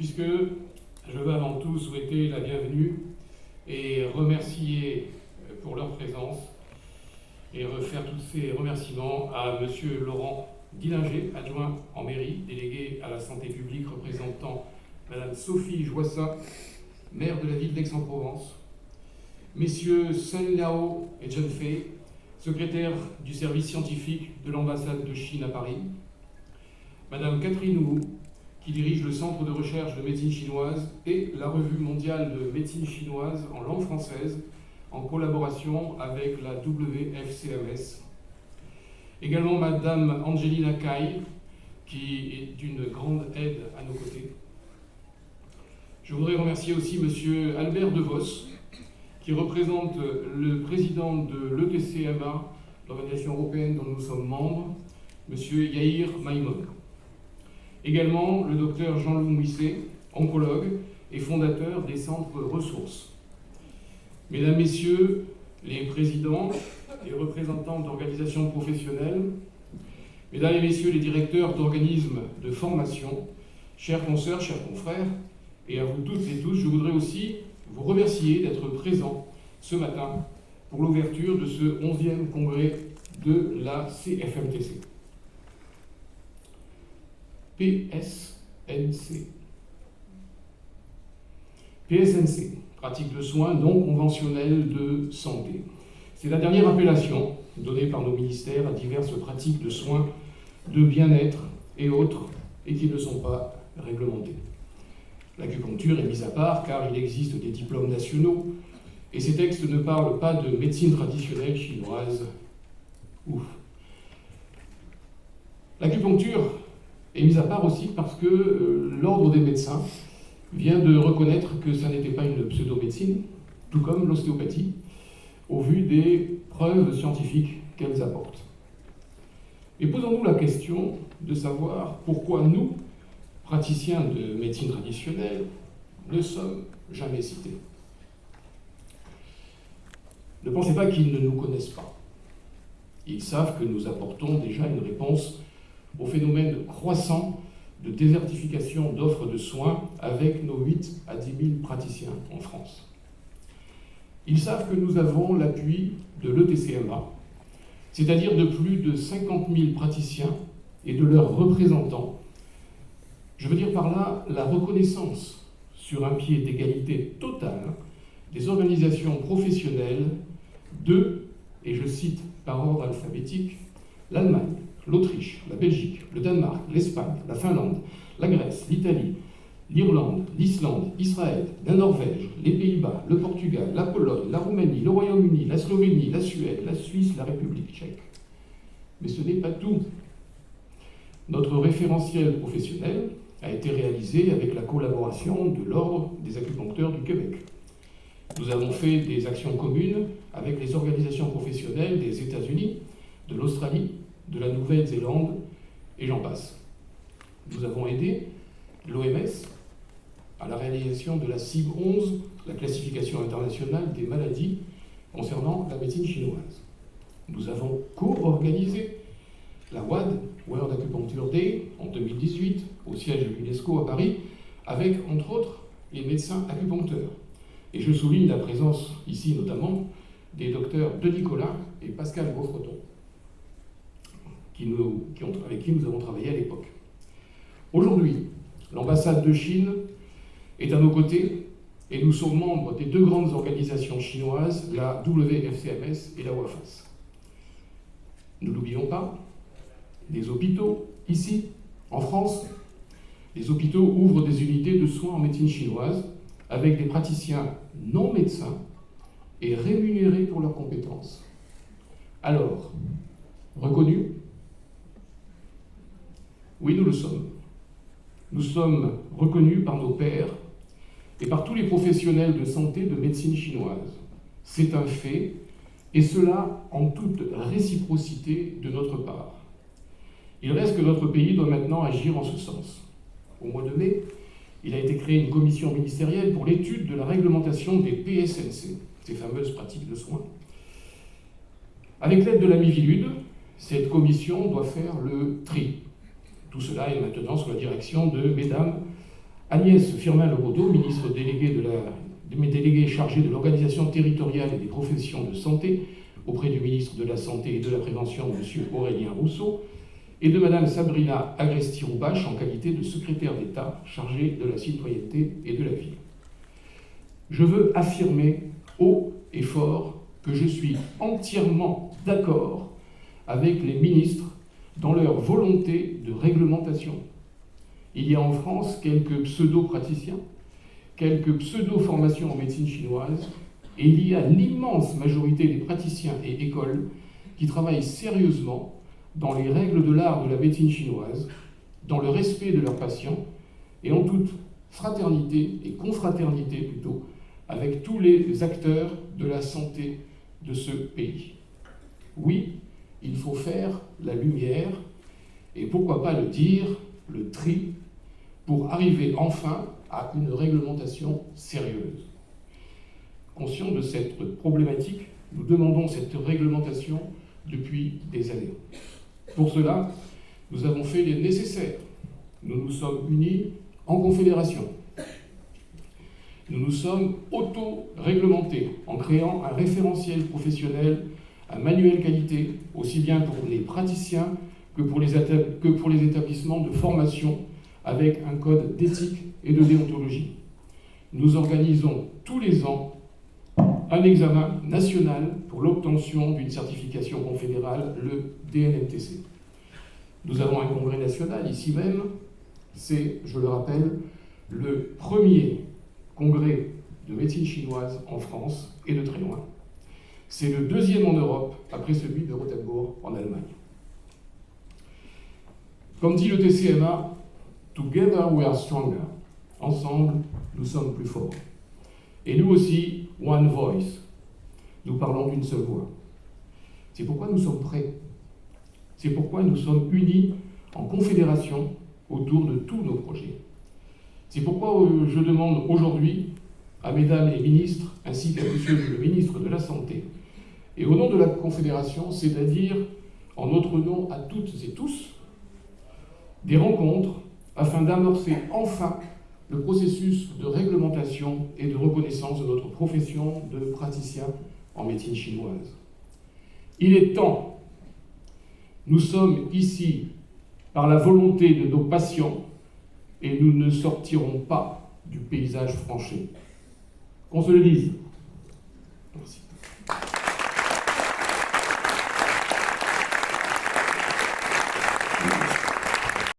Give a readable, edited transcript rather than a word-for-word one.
puisque je veux avant tout souhaiter la bienvenue et remercier pour leur présence et refaire tous ces remerciements à M. Laurent Dillinger, adjoint en mairie, délégué à la santé publique, représentant Mme Sophie Joissa, maire de la ville d'Aix-en-Provence, messieurs Sun Liao et Chen Fei, secrétaire du service scientifique de l'ambassade de Chine à Paris, Madame Catherine Wu, qui dirige le Centre de recherche de médecine chinoise et la Revue mondiale de médecine chinoise en langue française, en collaboration avec la WFCMS. Également Madame Angelina Cai, qui est d'une grande aide à nos côtés. Je voudrais remercier aussi Monsieur Albert DeVos, qui représente le président de l'ETCMA, l'organisation européenne dont nous sommes membres, Monsieur Yair Maïmon. Également le docteur Jean-Loup Mouisset, oncologue et fondateur des centres ressources. Mesdames, Messieurs les présidents et représentants d'organisations professionnelles, Mesdames et Messieurs les directeurs d'organismes de formation, chers consoeurs, chers confrères, et à vous toutes et tous, je voudrais aussi vous remercier d'être présents ce matin pour l'ouverture de ce 11e congrès de la CFMTC. PSNC. PSNC, pratique de soins non conventionnels de santé. C'est la dernière appellation donnée par nos ministères à diverses pratiques de soins, de bien-être et autres, et qui ne sont pas réglementées. L'acupuncture est mise à part car il existe des diplômes nationaux, et ces textes ne parlent pas de médecine traditionnelle chinoise. Ouf. L'acupuncture est mise à part aussi parce que l'ordre des médecins vient de reconnaître que ça n'était pas une pseudo-médecine, tout comme l'ostéopathie, au vu des preuves scientifiques qu'elles apportent. Et posons-nous la question de savoir pourquoi nous, praticiens de médecine traditionnelle, ne sommes jamais cités. Ne pensez pas qu'ils ne nous connaissent pas. Ils savent que nous apportons déjà une réponse au phénomène croissant de désertification d'offres de soins avec nos 8 à 10 000 praticiens en France. Ils savent que nous avons l'appui de l'ETCMA, c'est-à-dire de plus de 50 000 praticiens et de leurs représentants. Je veux dire par là la reconnaissance sur un pied d'égalité totale des organisations professionnelles de, et je cite par ordre alphabétique, l'Allemagne, l'Autriche, la Belgique, le Danemark, l'Espagne, la Finlande, la Grèce, l'Italie, l'Irlande, l'Islande, Israël, la Norvège, les Pays-Bas, le Portugal, la Pologne, la Roumanie, le Royaume-Uni, la Slovénie, la Suède, la Suisse, la République tchèque. Mais ce n'est pas tout. Notre référentiel professionnel a été réalisé avec la collaboration de l'Ordre des acupuncteurs du Québec. Nous avons fait des actions communes avec les organisations professionnelles des États-Unis, de l'Australie, de la Nouvelle-Zélande, et j'en passe. Nous avons aidé l'OMS à la réalisation de la CIB 11, la classification internationale des maladies concernant la médecine chinoise. Nous avons co-organisé la WAD, World Acupuncture Day, en 2018, au siège de l'UNESCO à Paris, avec, entre autres, les médecins acupuncteurs. Et je souligne la présence, ici notamment, des docteurs Denis Collin et Pascal Beaufreton, avec qui nous avons travaillé à l'époque. Aujourd'hui, l'ambassade de Chine est à nos côtés et nous sommes membres des deux grandes organisations chinoises, la WFCMS et la WAFAS. Ne l'oublions pas, les hôpitaux, ici, en France, les hôpitaux ouvrent des unités de soins en médecine chinoise avec des praticiens non médecins et rémunérés pour leurs compétences. Alors, reconnus ? Oui, nous le sommes. Nous sommes reconnus par nos pairs et par tous les professionnels de santé de médecine chinoise. C'est un fait, et cela en toute réciprocité de notre part. Il reste que notre pays doit maintenant agir en ce sens. Au mois de mai, il a été créé une commission ministérielle pour l'étude de la réglementation des PSNC, ces fameuses pratiques de soins. Avec l'aide de la Miviludes, cette commission doit faire le tri. Tout cela est maintenant sous la direction de mesdames Agnès Firmin-Le Bourdeau, déléguée chargée de l'organisation territoriale et des professions de santé auprès du ministre de la Santé et de la Prévention, M. Aurélien Rousseau, et de Mme Sabrina Agresti-Roubache en qualité de secrétaire d'État chargée de la citoyenneté et de la vie. Je veux affirmer haut et fort que je suis entièrement d'accord avec les ministres dans leur volonté de réglementation. Il y a en France quelques pseudo-praticiens, quelques pseudo-formations en médecine chinoise, et il y a l'immense majorité des praticiens et écoles qui travaillent sérieusement dans les règles de l'art de la médecine chinoise, dans le respect de leurs patients, et en toute fraternité et confraternité plutôt, avec tous les acteurs de la santé de ce pays. Oui, il faut faire la lumière, et pourquoi pas le dire, le tri, pour arriver enfin à une réglementation sérieuse. Conscients de cette problématique, nous demandons cette réglementation depuis des années. Pour cela, nous avons fait les nécessaires. Nous nous sommes unis en confédération. Nous nous sommes auto-réglementés en créant un référentiel professionnel, un manuel qualité, aussi bien pour les praticiens que pour les établissements de formation, avec un code d'éthique et de déontologie. Nous organisons tous les ans un examen national pour l'obtention d'une certification confédérale, le DNMTC. Nous avons un congrès national ici même, c'est, je le rappelle, le premier congrès de médecine chinoise en France et de très loin. C'est le deuxième en Europe, après celui de Rothenburg en Allemagne. Comme dit le TCMA, Together we are stronger. Ensemble, nous sommes plus forts. Et nous aussi, one voice. Nous parlons d'une seule voix. C'est pourquoi nous sommes prêts. C'est pourquoi nous sommes unis en confédération autour de tous nos projets. C'est pourquoi je demande aujourd'hui à mesdames les ministres, ainsi qu'à monsieur le ministre de la Santé, et au nom de la Confédération, c'est-à-dire en notre nom à toutes et tous, des rencontres afin d'amorcer enfin le processus de réglementation et de reconnaissance de notre profession de praticien en médecine chinoise. Il est temps. Nous sommes ici par la volonté de nos patients et nous ne sortirons pas du paysage franché. Qu'on se le dise. Merci.